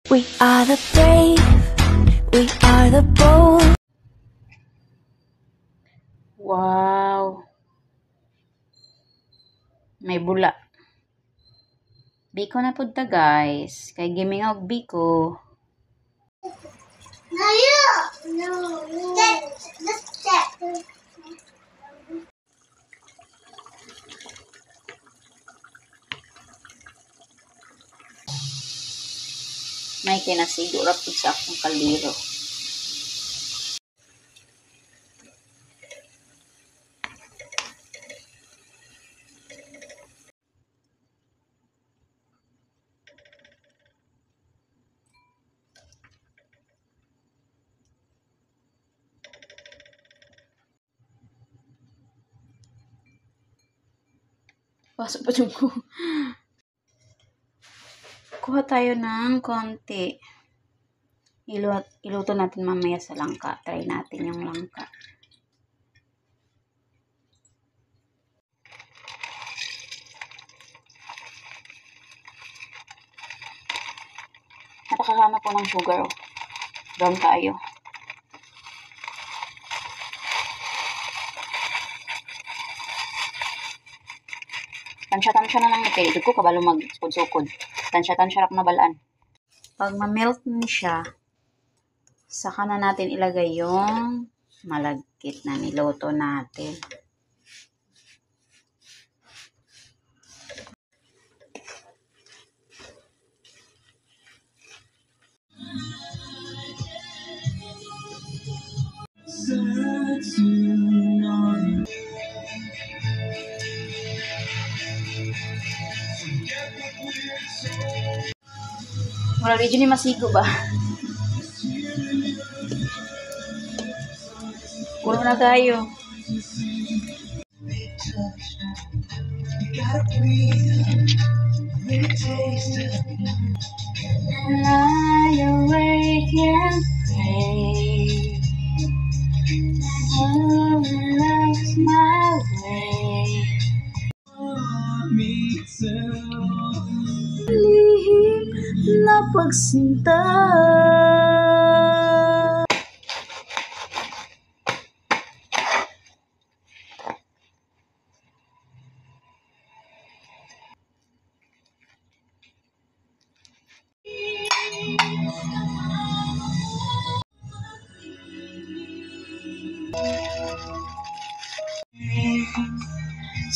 We are the brave, we are the bold. Wow. May bula. Biko na pud ta guys. Kay giming og biko. No. Let's check. May kinasiguro pud sa akong kaldero. Pasok pa dyan ko. Kuha tayo ng konti. Iluto natin mamaya sa langka. Try natin yung langka. Napakahama po ng sugar. Oh. Brown tayo. Tansya-tansya na lang ito. Ito ko kabalo mag-sukod-sukod. Tansya-tansya rak mabalaan. Pag ma-melt na siya, saka na natin ilagay yung malagkit na niluto natin. Wala rin ni masigo ba? Kulo na tayo. Lie awake and pray. Oh, relax my way. Lihim na pagsinta.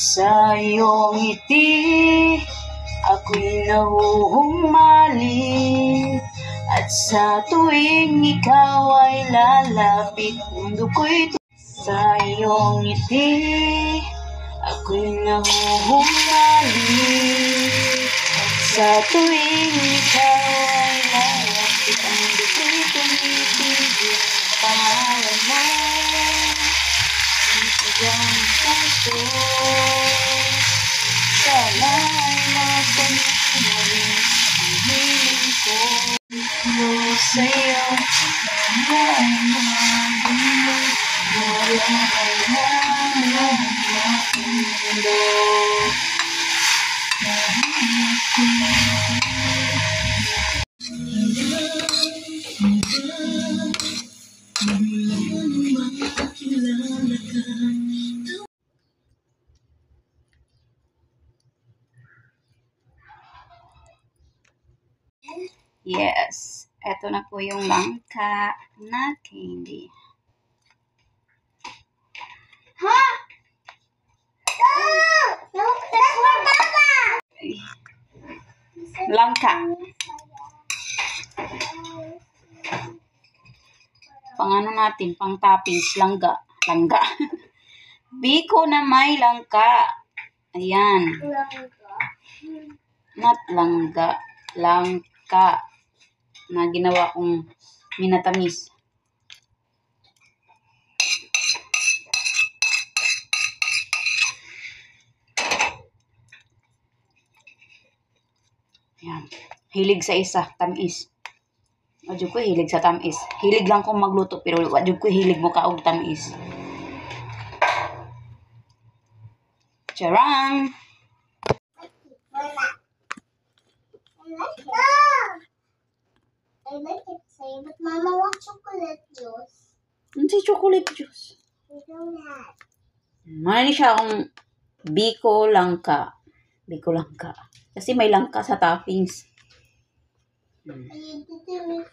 Sa iyong ngiti, ako'y nahuhumali. At sa tuwing ikaw ay lalapit, mundo ko'y sa iyong ngiti, ako'y nahuhumali. At sa tuwing ikaw ay lalapit, mundo ko'y tumitigil. Pangalan mo, isigang puso. Sana ay mapansin ang hiling ko. Sa'yo ay mabilang wala ng mundo. Yes, eto na po yung langka na candy. Ha? No, that's for Papa. Langka. Pang ano natin, pang toppings, langga. Langga. Biko na may langka. Ayan. Not langga. Langka. Na ginawa kong minatamis. Ayan. Hilig sa isa, tamis. Wadyo ko hilig sa tamis. Hilig lang kong magluto, pero wadyo ko hilig mo kaog tamis. Charang! I like it same, but Mama wants chocolate juice. Ano si chocolate juice? We don't have. Mali siya akong Biko Langka. Biko Langka. Kasi may langka sa toppings. You did it